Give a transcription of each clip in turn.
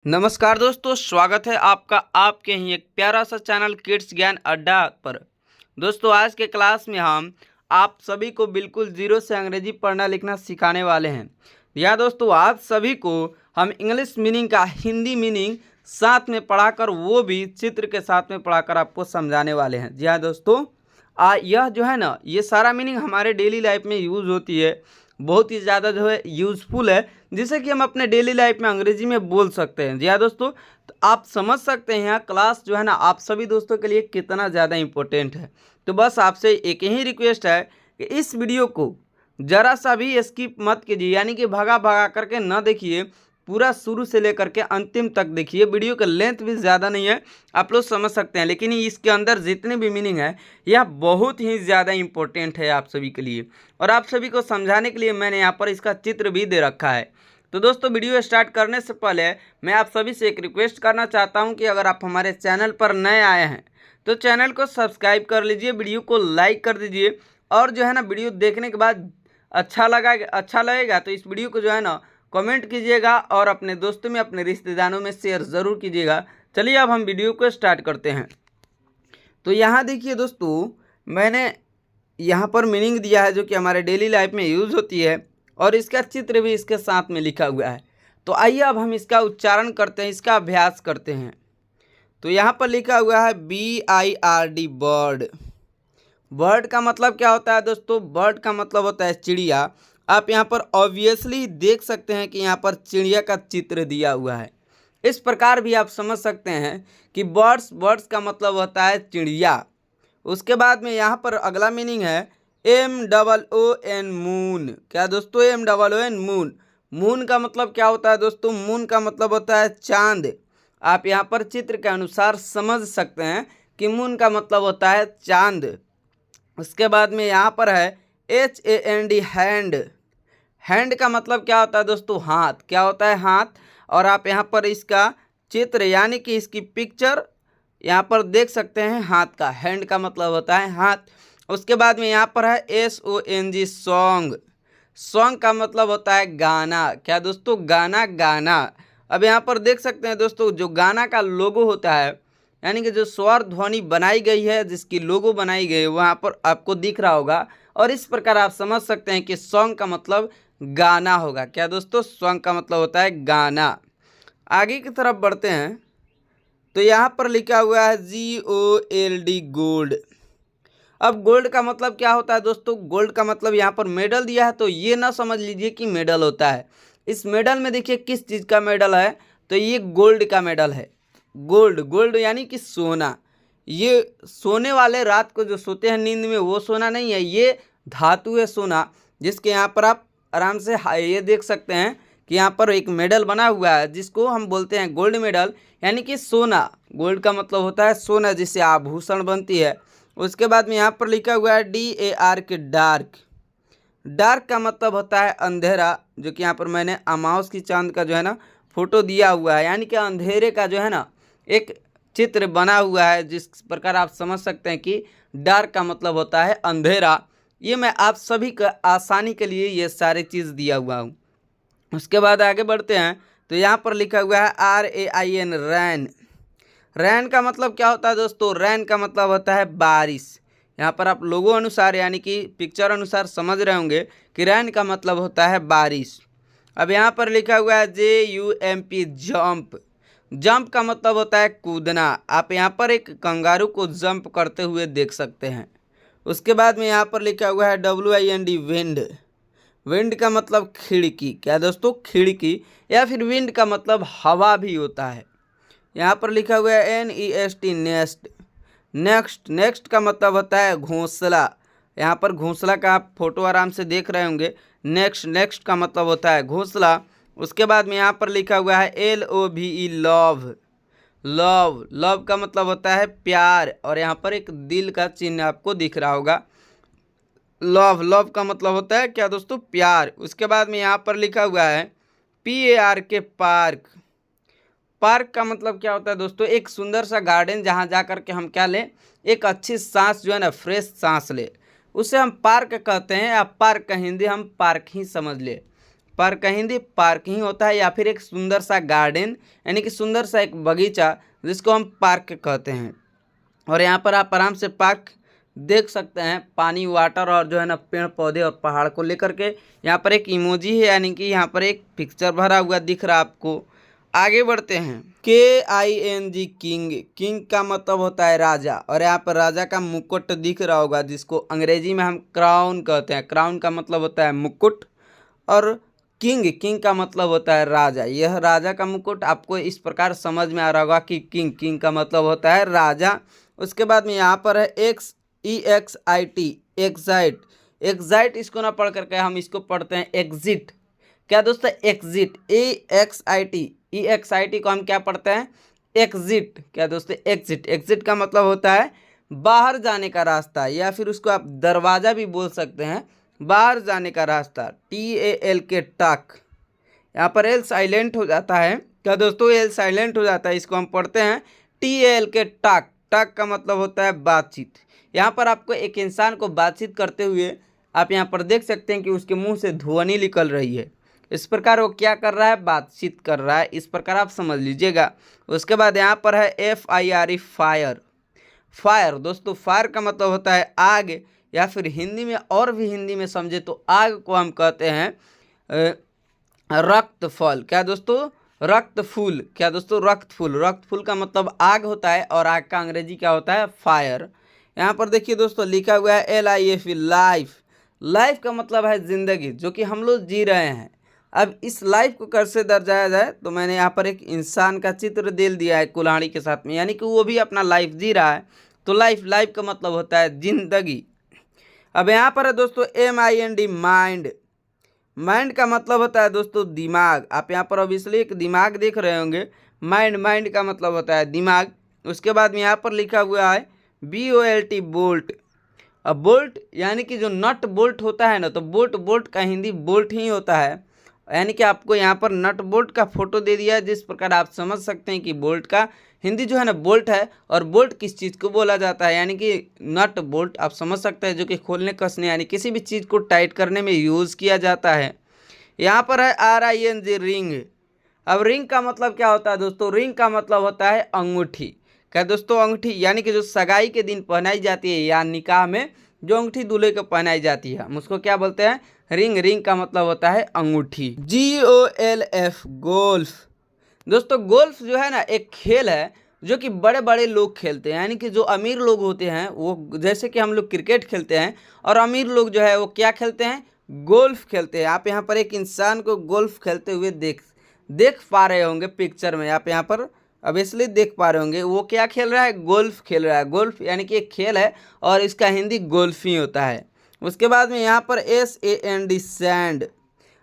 नमस्कार दोस्तों, स्वागत है आपका आपके ही एक प्यारा सा चैनल किड्स ज्ञान अड्डा पर। दोस्तों, आज के क्लास में हम आप सभी को बिल्कुल जीरो से अंग्रेजी पढ़ना लिखना सिखाने वाले हैं। या दोस्तों, आप सभी को हम इंग्लिश मीनिंग का हिंदी मीनिंग साथ में पढ़ाकर, वो भी चित्र के साथ में पढ़ाकर आपको समझाने वाले हैं। जी हाँ दोस्तों, यह जो है ना, ये सारा मीनिंग हमारे डेली लाइफ में यूज़ होती है, बहुत ही ज़्यादा जो है यूज़फुल है, जिसे कि हम अपने डेली लाइफ में अंग्रेजी में बोल सकते हैं। जी हाँ दोस्तों, तो आप समझ सकते हैं यहाँ क्लास जो है ना, आप सभी दोस्तों के लिए कितना ज़्यादा इम्पोर्टेंट है। तो बस आपसे एक ही रिक्वेस्ट है कि इस वीडियो को ज़रा सा भी स्किप मत कीजिए, यानी कि भगा भगा करके ना देखिए, पूरा शुरू से लेकर के अंतिम तक देखिए। वीडियो का लेंथ भी ज़्यादा नहीं है, आप लोग समझ सकते हैं, लेकिन इसके अंदर जितने भी मीनिंग है यह बहुत ही ज़्यादा इम्पोर्टेंट है आप सभी के लिए। और आप सभी को समझाने के लिए मैंने यहाँ पर इसका चित्र भी दे रखा है। तो दोस्तों, वीडियो स्टार्ट करने से पहले मैं आप सभी से एक रिक्वेस्ट करना चाहता हूँ कि अगर आप हमारे चैनल पर नए आए हैं तो चैनल को सब्सक्राइब कर लीजिए, वीडियो को लाइक कर दीजिए, और जो है ना, वीडियो देखने के बाद अच्छा लगेगा तो इस वीडियो को जो है ना कमेंट कीजिएगा और अपने दोस्तों में, अपने रिश्तेदारों में शेयर ज़रूर कीजिएगा। चलिए अब हम वीडियो को स्टार्ट करते हैं। तो यहाँ देखिए दोस्तों, मैंने यहाँ पर मीनिंग दिया है जो कि हमारे डेली लाइफ में यूज़ होती है, और इसका चित्र भी इसके साथ में लिखा हुआ है। तो आइए अब हम इसका उच्चारण करते हैं, इसका अभ्यास करते हैं। तो यहाँ पर लिखा हुआ है BIRD, बर्ड। बर्ड का मतलब क्या होता है दोस्तों? बर्ड का मतलब होता है चिड़िया। आप यहाँ पर ऑब्वियसली देख सकते हैं कि यहाँ पर चिड़िया का चित्र दिया हुआ है। इस प्रकार भी आप समझ सकते हैं कि बर्ड्स का मतलब होता है चिड़िया। उसके बाद में यहाँ पर अगला मीनिंग है MOON, मून। क्या दोस्तों? MOON, moon. मून का मतलब क्या होता है दोस्तों? मून का मतलब होता है चांद। आप यहाँ पर चित्र के अनुसार समझ सकते हैं कि मून का मतलब होता है चांद। उसके बाद में यहाँ पर है HAND, हैंड। हैंड का मतलब क्या होता है दोस्तों? हाथ। क्या होता है? हाथ। और आप यहाँ पर इसका चित्र यानी कि इसकी पिक्चर यहाँ पर देख सकते हैं, हाथ का। हैंड का मतलब होता है हाथ। उसके बाद में यहाँ पर है SONG, सॉन्ग। सॉन्ग का मतलब होता है गाना। क्या दोस्तों? गाना, गाना। अब यहाँ पर देख सकते हैं दोस्तों, जो गाना का लोगो होता है, यानी कि जो स्वर ध्वनि बनाई गई है, जिसकी लोगो बनाई गई है, वहाँ पर आपको दिख रहा होगा। और इस प्रकार आप समझ सकते हैं कि सॉन्ग का मतलब गाना होगा। क्या दोस्तों? सॉन्ग का मतलब होता है गाना। आगे की तरफ बढ़ते हैं। तो यहाँ पर लिखा हुआ है GOLD, गोल्ड। अब गोल्ड का मतलब क्या होता है दोस्तों? गोल्ड का मतलब यहाँ पर मेडल दिया है, तो ये ना समझ लीजिए कि मेडल होता है। इस मेडल में देखिए किस चीज़ का मेडल है, तो ये गोल्ड का मेडल है। गोल्ड, गोल्ड यानी कि सोना। ये सोने वाले, रात को जो सोते हैं नींद में, वो सोना नहीं है, ये धातु है सोना, जिसके यहाँ पर आप आराम से ये देख सकते हैं कि यहाँ पर एक मेडल बना हुआ है, जिसको हम बोलते हैं गोल्ड मेडल, यानी कि सोना। गोल्ड का मतलब होता है सोना, जिससे आभूषण बनती है। उसके बाद में यहाँ पर लिखा हुआ है DARK, डार्क। डार्क का मतलब होता है अंधेरा, जो कि यहाँ पर मैंने अमावस की चांद का जो है ना फोटो दिया हुआ है, यानी कि अंधेरे का जो है ना एक चित्र बना हुआ है, जिस प्रकार आप समझ सकते हैं कि डार्क का मतलब होता है अंधेरा। ये मैं आप सभी का आसानी के लिए ये सारी चीज़ दिया हुआ हूँ। उसके बाद आगे बढ़ते हैं। तो यहाँ पर लिखा हुआ है RAIN, रैन। रैन का मतलब क्या होता है दोस्तों? रैन का मतलब होता है बारिश। यहाँ पर आप लोगों अनुसार यानी कि पिक्चर अनुसार समझ रहे होंगे कि रैन का मतलब होता है बारिश। अब यहाँ पर लिखा हुआ है JUMP, जंप। जंप का मतलब होता है कूदना। आप यहाँ पर एक कंगारू को जंप करते हुए देख सकते हैं। उसके बाद में यहाँ पर लिखा हुआ है WIND, विंड। विंड का मतलब खिड़की। क्या दोस्तों? खिड़की। या फिर विंड का मतलब हवा भी होता है। यहाँ पर लिखा हुआ है NEST, नेस्ट। नेक्स्ट, नेक्स्ट का मतलब होता है घोंसला। यहाँ पर घोंसला का आप फोटो आराम से देख रहे होंगे। नेक्स्ट, नेक्स्ट का मतलब होता है घोंसला। उसके बाद में यहाँ पर लिखा हुआ है LOVE, लव। लव, लव का मतलब होता है प्यार, और यहाँ पर एक दिल का चिन्ह आपको दिख रहा होगा। लव, लव का मतलब होता है क्या दोस्तों? प्यार। उसके बाद में यहाँ पर लिखा हुआ है PARK, पार्क। पार्क का मतलब क्या होता है दोस्तों? एक सुंदर सा गार्डन, जहाँ जा कर के हम क्या लें? एक अच्छी सांस जो है ना, फ्रेश सांस ले, उसे हम पार्क कहते हैं। या पार्क का हिंदी हम पार्क ही समझ ले। पार्क का हिंदी पार्क ही होता है, या फिर एक सुंदर सा गार्डन यानी कि सुंदर सा एक बगीचा जिसको हम पार्क कहते हैं। और यहाँ पर आप आराम से पार्क देख सकते हैं, पानी वाटर और जो है ना पेड़ पौधे और पहाड़ को लेकर के। यहाँ पर एक इमोजी है यानी कि यहाँ पर एक पिक्चर भरा हुआ दिख रहा है आपको। आगे बढ़ते हैं। KING किंग, किंग का मतलब होता है राजा, और यहाँ पर राजा का मुकुट दिख रहा होगा जिसको अंग्रेजी में हम क्राउन कहते हैं। क्राउन का मतलब होता है मुकुट, और किंग, किंग का मतलब होता है राजा। यह राजा का मुकुट आपको इस प्रकार समझ में आ रहा होगा कि किंग, किंग का मतलब होता है राजा। उसके बाद में यहाँ पर है EXIT, एग्जाइट। एग्जाइट इसको ना पढ़ करके हम इसको पढ़ते हैं एग्जिट। क्या दोस्तों? एग्जिट, EXIT को हम क्या पढ़ते हैं? एग्जिट। क्या दोस्तों? एग्जिट। एग्जिट का मतलब होता है बाहर जाने का रास्ता, या फिर उसको आप दरवाज़ा भी बोल सकते हैं, बाहर जाने का रास्ता। TALK, टक। यहाँ पर एल साइलेंट हो जाता है। क्या दोस्तों? एल साइलेंट हो जाता है, इसको हम पढ़ते हैं TALK, टक। टक का मतलब होता है बातचीत। यहाँ पर आपको एक इंसान को बातचीत करते हुए आप यहाँ पर देख सकते हैं कि उसके मुंह से ध्वनि निकल रही है। इस प्रकार वो क्या कर रहा है? बातचीत कर रहा है। इस प्रकार आप समझ लीजिएगा। उसके बाद यहाँ पर है FIRE, फायर। फायर दोस्तों, फायर का मतलब होता है आग, या फिर हिंदी में और भी हिंदी में समझे तो आग को हम कहते हैं रक्त फल। क्या दोस्तों? रक्त फूल। क्या दोस्तों? रक्त फूल। रक्त फूल का मतलब आग होता है, और आग का अंग्रेजी क्या होता है? फायर। यहाँ पर देखिए दोस्तों लिखा हुआ है LIFE, लाइफ। लाइफ का मतलब है जिंदगी, जो कि हम लोग जी रहे हैं। अब इस लाइफ को कैसे दर्शाया जाए, तो मैंने यहाँ पर एक इंसान का चित्र दे दिया है कुल्हाड़ी के साथ में, यानी कि वो भी अपना लाइफ जी रहा है। तो लाइफ, लाइफ का मतलब होता है जिंदगी। अब यहाँ पर है दोस्तों MIND, माइंड। माइंड का मतलब होता है दोस्तों दिमाग। आप यहाँ पर ऑब्वियसली एक दिमाग देख रहे होंगे। माइंड, माइंड का मतलब होता है दिमाग। उसके बाद में यहाँ पर लिखा हुआ है BOLT, बोल्ट। अब बोल्ट यानी कि जो नट बोल्ट होता है ना, तो बोल्ट, बोल्ट का हिंदी बोल्ट ही होता है। यानी कि आपको यहाँ पर नट बोल्ट का फोटो दे दिया है, जिस प्रकार आप समझ सकते हैं कि बोल्ट का हिंदी जो है ना बोल्ट है। और बोल्ट किस चीज़ को बोला जाता है, यानी कि नट बोल्ट आप समझ सकते हैं, जो कि खोलने कसने यानी किसी भी चीज़ को टाइट करने में यूज़ किया जाता है। यहाँ पर है RING, रिंग। अब रिंग का मतलब क्या होता है दोस्तों? रिंग का मतलब होता है अंगूठी। क्या दोस्तों? अंगूठी यानी कि जो सगाई के दिन पहनाई जाती है, या निकाह में जो अंगूठी दूल्हे को पहनाई जाती है, हम उसको क्या बोलते हैं? रिंग। रिंग का मतलब होता है अंगूठी। GOLF, golf. दोस्तों गोल्फ जो है ना एक खेल है जो कि बड़े बड़े लोग खेलते हैं, यानी कि जो अमीर लोग होते हैं वो, जैसे कि हम लोग क्रिकेट खेलते हैं, और अमीर लोग जो है वो क्या खेलते हैं? गोल्फ खेलते हैं। आप यहाँ पर एक इंसान को गोल्फ खेलते हुए देख पा रहे होंगे पिक्चर में। आप यहाँ पर अब इसलिए देख पा रहे होंगे, वो क्या खेल रहा है? गोल्फ खेल रहा है। गोल्फ यानी कि एक खेल है, और इसका हिंदी गोल्फ ही होता है। उसके बाद में यहाँ पर SAND, सैंड।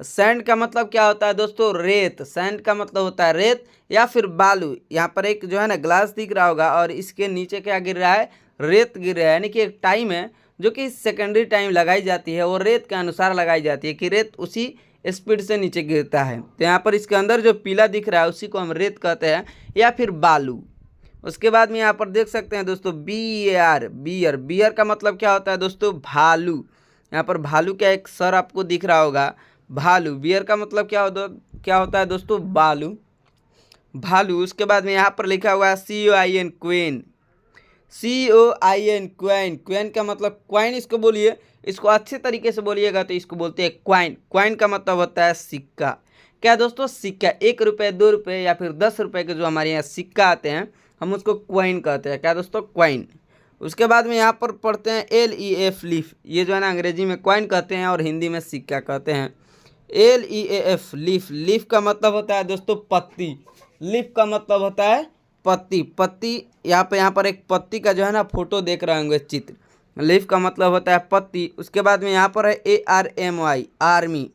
सैंड का मतलब क्या होता है दोस्तों? रेत। सैंड का मतलब होता है रेत या फिर बालू। यहाँ पर एक जो है ना ग्लास दिख रहा होगा, और इसके नीचे क्या गिर रहा है? रेत गिर रहा है। यानी कि एक टाइम है जो कि सेकेंडरी टाइम लगाई जाती है, वो रेत के अनुसार लगाई जाती है कि रेत उसी स्पीड से नीचे गिरता है। तो यहाँ पर इसके अंदर जो पीला दिख रहा है उसी को हम रेत कहते हैं, या फिर बालू। उसके बाद में यहाँ पर देख सकते हैं दोस्तों BAR, बियर। बियर का मतलब क्या होता है दोस्तों? भालू। यहाँ पर भालू का एक सर आपको दिख रहा होगा, भालू। बियर का मतलब क्या होता है दोस्तों? बालू, भालू। उसके बाद में यहाँ पर लिखा हुआ है COIN, queen. COIN, coin. Coin का मतलब क्वाइन इसको बोलिए, इसको अच्छे तरीके से बोलिएगा तो इसको बोलते हैं क्वाइन। क्वाइन का मतलब होता है सिक्का। क्या दोस्तों? सिक्का। 1 रुपये, 2 रुपये या फिर 10 रुपये के जो हमारे यहाँ सिक्का आते हैं, हम उसको क्वाइन कहते हैं। क्या दोस्तों? क्वाइन। उसके बाद में यहाँ पर पढ़ते हैं LEF, लीफ। ये जो है ना अंग्रेजी में क्वाइन कहते हैं और हिंदी में सिक्का कहते हैं। LEAF, leaf. लीफ का मतलब होता है दोस्तों पत्ती। लीफ का मतलब होता है पत्ती। पत्ती यहाँ पर एक पत्ती का जो है ना फोटो देख रहे होंगे, चित्र। लीफ का मतलब होता है पत्ती। उसके बाद में यहाँ पर है ARMY, आर्मी।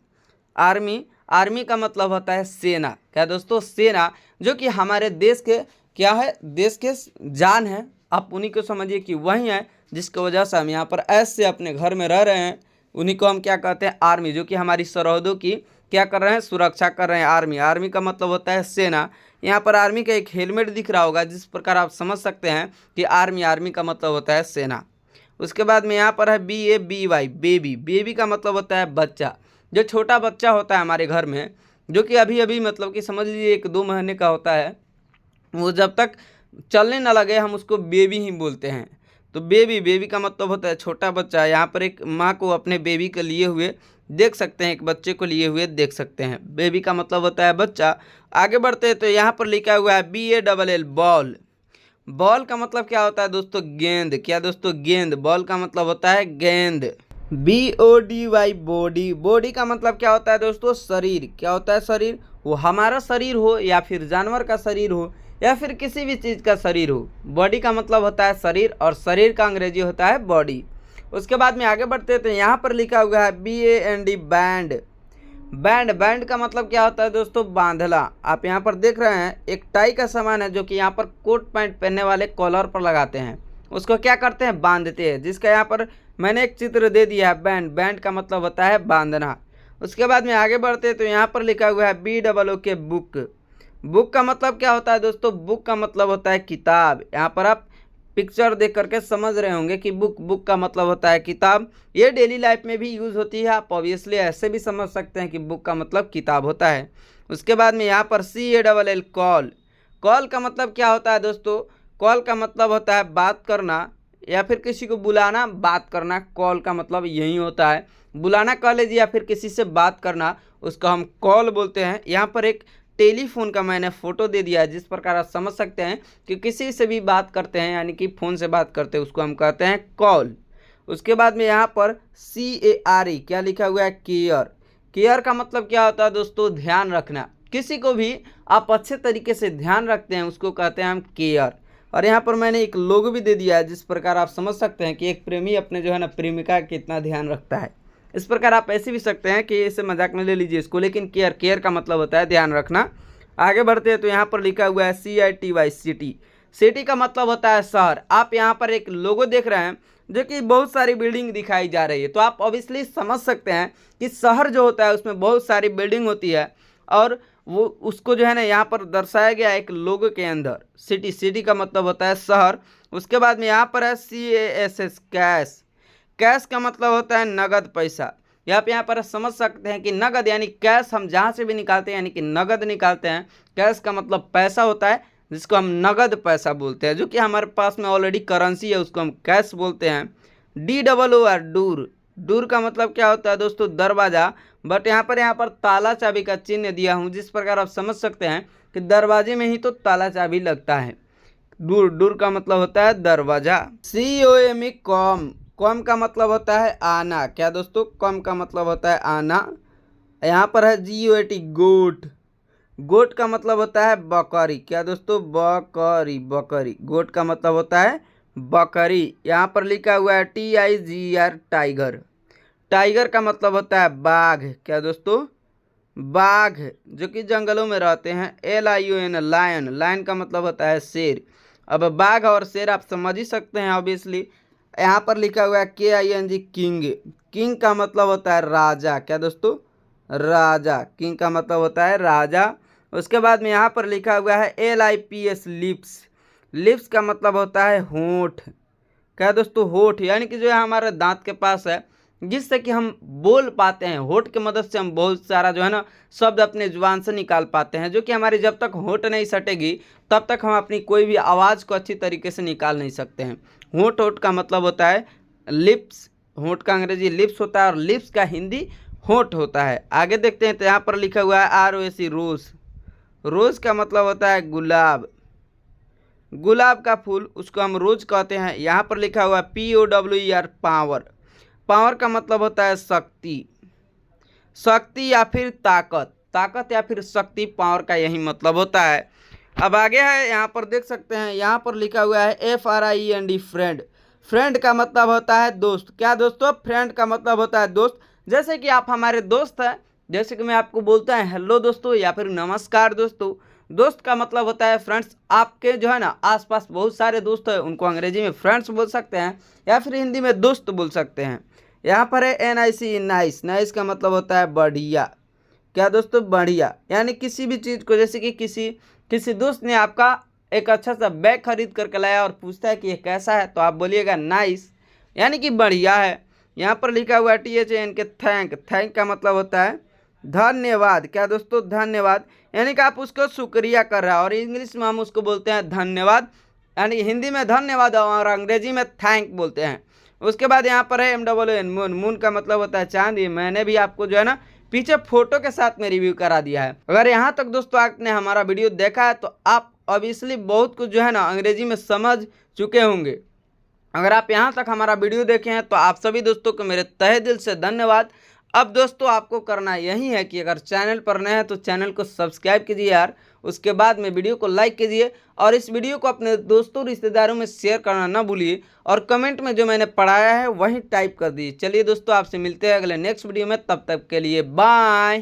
आर्मी, आर्मी का मतलब होता है सेना। क्या दोस्तों? सेना, जो कि हमारे देश के क्या है? देश के जान है। आप उन्हीं को समझिए कि वही है जिसकी वजह से हम यहाँ पर ऐसे अपने घर में रह रहे हैं। उन्हीं को हम क्या कहते हैं? आर्मी, जो कि हमारी सरहदों की क्या कर रहे हैं? सुरक्षा कर रहे हैं। आर्मी, आर्मी का मतलब होता है सेना। यहाँ पर आर्मी का एक हेलमेट दिख रहा होगा, जिस प्रकार आप समझ सकते हैं कि आर्मी, आर्मी का मतलब होता है सेना। उसके बाद में यहाँ पर है BABY, बेबी। बेबी का मतलब होता है बच्चा। जो छोटा बच्चा होता है हमारे घर में, जो कि अभी अभी मतलब कि समझ लीजिए 1-2 महीने का होता है, वो जब तक चलने ना लगे हम उसको बेबी ही बोलते हैं। तो बेबी, बेबी का मतलब होता है छोटा बच्चा। यहाँ पर एक माँ को अपने बेबी को लिए हुए देख सकते हैं, एक बच्चे को लिए हुए देख सकते हैं। बेबी का मतलब होता है बच्चा। आगे बढ़ते हैं तो यहाँ पर लिखा हुआ है BALL बॉल। बॉल का मतलब क्या होता है दोस्तों? गेंद। क्या दोस्तों? गेंद। बॉल का मतलब होता है गेंद। BODY body. बॉडी का मतलब क्या होता है दोस्तों? शरीर। क्या होता है? शरीर। वो हमारा शरीर हो या फिर जानवर का शरीर हो या फिर किसी भी चीज़ का शरीर हो, बॉडी का मतलब होता है शरीर, और शरीर का अंग्रेजी होता है बॉडी। उसके बाद में आगे बढ़ते हैं तो यहाँ पर लिखा हुआ है BAND बैंड। बैंड। बैंड का मतलब क्या होता है दोस्तों? बांधला। आप यहाँ पर देख रहे हैं एक टाई का सामान है जो कि यहाँ पर कोट पैंट पहनने वाले कॉलर पर लगाते हैं, उसको क्या करते हैं? बांधते हैं, जिसका यहाँ पर मैंने एक चित्र दे दिया है बैंड। बैंड का मतलब होता है बांधना। उसके बाद में आगे बढ़ते हैं तो यहाँ पर लिखा हुआ है BOOK बुक। बुक का मतलब क्या होता है दोस्तों? बुक का मतलब होता है किताब। यहाँ पर आप पिक्चर देख करके समझ रहे होंगे कि बुक का मतलब होता है किताब। ये डेली लाइफ में भी यूज़ होती है, आप ऑब्वियसली ऐसे भी समझ सकते हैं कि बुक का मतलब किताब होता है। उसके बाद में यहाँ पर CALL कॉल। कॉल का मतलब क्या होता है दोस्तों? कॉल का मतलब होता है बात करना या फिर किसी को बुलाना, बात करना। कॉल का मतलब यही होता है, बुलाना कह लीजिए या फिर किसी से बात करना, उसको हम कॉल बोलते हैं। यहाँ पर एक टेलीफोन का मैंने फ़ोटो दे दिया है, जिस प्रकार आप समझ सकते हैं कि किसी से भी बात करते हैं यानी कि फ़ोन से बात करते हैं, उसको हम कहते हैं कॉल। उसके बाद में यहाँ पर CARE क्या लिखा हुआ है? केयर। केयर का मतलब क्या होता है दोस्तों? ध्यान रखना। किसी को भी आप अच्छे तरीके से ध्यान रखते हैं उसको कहते हैं हम केयर। और यहाँ पर मैंने एक लोगो भी दे दिया है, जिस प्रकार आप समझ सकते हैं कि एक प्रेमी अपने जो है ना प्रेमिका का कितना ध्यान रखता है। इस प्रकार आप ऐसे भी सकते हैं कि इसे मजाक में ले लीजिए इसको, लेकिन केयर, केयर का मतलब होता है ध्यान रखना। आगे बढ़ते हैं तो यहाँ पर लिखा हुआ है CITY सिटी। सिटी का मतलब होता है शहर। आप यहाँ पर एक लोगो देख रहे हैं जो कि बहुत सारी बिल्डिंग दिखाई जा रही है, तो आप ऑब्वियसली समझ सकते हैं कि शहर जो होता है उसमें बहुत सारी बिल्डिंग होती है, और वो उसको जो है ना यहाँ पर दर्शाया गया एक लोगो के अंदर। सिटी, सिटी का मतलब होता है शहर। उसके बाद में यहाँ पर है CASS कैश। कैश का मतलब होता है नगद पैसा। आप यहाँ पर समझ सकते हैं कि नगद यानी कैश हम जहाँ से भी निकालते हैं यानी कि नगद निकालते हैं। कैश का मतलब पैसा होता है, जिसको हम नगद पैसा बोलते हैं, जो कि हमारे पास में ऑलरेडी करेंसी है, उसको हम कैश बोलते हैं। DOOR door. डूर का मतलब क्या होता है दोस्तों? दरवाज़ा। बट यहाँ पर ताला चाबी का चिन्ह दिया हूँ, जिस प्रकार आप समझ सकते हैं कि दरवाजे में ही तो ताला चाबी लगता है। डूर, डूर का मतलब होता है दरवाज़ा। COME com. कॉम का मतलब होता है आना। क्या दोस्तों? कॉम का मतलब होता है आना। यहाँ पर है GOAT गोट। गोट का मतलब होता है बकरी। क्या दोस्तों? बकरी, बकरी। गोट का मतलब होता है बकरी। यहाँ पर लिखा हुआ है TIGR टाइगर। टाइगर का मतलब होता है बाघ। क्या दोस्तों? बाघ, जो कि जंगलों में रहते हैं। LION lion. लायन का मतलब होता है शेर। अब बाघ और शेर आप समझ ही सकते हैं ऑब्वियसली। यहाँ पर लिखा हुआ है KING किंग। किंग का मतलब होता है राजा। क्या दोस्तों? राजा। किंग का मतलब होता है राजा। उसके बाद में यहाँ पर लिखा हुआ है LIPS लिप्स। लिप्स का मतलब होता है होंठ। क्या दोस्तों? होंठ, यानी कि जो है हमारे दांत के पास है, जिससे कि हम बोल पाते हैं। होंठ की मदद से हम बहुत सारा जो है ना शब्द अपने जुबान से निकाल पाते हैं, जो कि हमारी जब तक होंठ नहीं सटेगी तब तक हम अपनी कोई भी आवाज़ को अच्छी तरीके से निकाल नहीं सकते हैं। होंठ, होंठ का मतलब होता है लिप्स। होंठ का अंग्रेजी लिप्स होता है और लिप्स का हिंदी होंठ होता है। आगे देखते हैं तो यहाँ पर लिखा हुआ है ROS रोज़। रोज़ का मतलब होता है गुलाब। गुलाब का फूल, उसको हम रोज कहते हैं। यहाँ पर लिखा हुआ है POWER पावर। पावर का मतलब होता है शक्ति। शक्ति या फिर ताकत। ताकत या फिर शक्ति, पावर का यही मतलब होता है। अब आगे है, यहाँ पर देख सकते हैं, यहाँ पर लिखा हुआ है FRIEND फ्रेंड। फ्रेंड का मतलब होता है दोस्त। क्या दोस्तों? फ्रेंड का मतलब होता है दोस्त। जैसे कि आप हमारे दोस्त हैं, जैसे कि मैं आपको बोलता है हेलो दोस्तों या फिर नमस्कार दोस्तों। दोस्त का मतलब होता है फ्रेंड्स। आपके जो है ना आसपास बहुत सारे दोस्त हैं, उनको अंग्रेजी में फ्रेंड्स बोल सकते हैं या फिर हिंदी में दोस्त बोल सकते हैं। यहाँ पर है NIC नाइस। नाइस का मतलब होता है बढ़िया। क्या दोस्तों? बढ़िया, यानी किसी भी चीज़ को, जैसे कि किसी दोस्त ने आपका एक अच्छा सा बैग खरीद करके लाया और पूछता है कि ये कैसा है, तो आप बोलिएगा नाइस, यानी कि बढ़िया है। यहाँ पर लिखा हुआ है THAN के थैंक। थैंक का मतलब होता है धन्यवाद। क्या दोस्तों, धन्यवाद, यानी कि आप उसको शुक्रिया कर रहे हैं। और इंग्लिश में हम उसको बोलते हैं धन्यवाद, यानी हिंदी में धन्यवाद और अंग्रेजी में थैंक बोलते हैं। उसके बाद यहाँ पर है MOON। मून, मून का मतलब होता है चांद। ये मैंने भी आपको जो है ना पीछे फोटो के साथ में रिव्यू करा दिया है। अगर यहाँ तक दोस्तों आपने हमारा वीडियो देखा है तो आप ऑब्वियसली बहुत कुछ जो है ना अंग्रेजी में समझ चुके होंगे। अगर आप यहाँ तक हमारा वीडियो देखे हैं तो आप सभी दोस्तों को मेरे तहे दिल से धन्यवाद। अब दोस्तों आपको करना यही है कि अगर चैनल पर नए हैं तो चैनल को सब्सक्राइब कीजिए यार। उसके बाद में वीडियो को लाइक कीजिए और इस वीडियो को अपने दोस्तों रिश्तेदारों में शेयर करना ना भूलिए और कमेंट में जो मैंने पढ़ाया है वही टाइप कर दीजिए। चलिए दोस्तों, आपसे मिलते हैं अगले नेक्स्ट वीडियो में, तब तक के लिए बाय।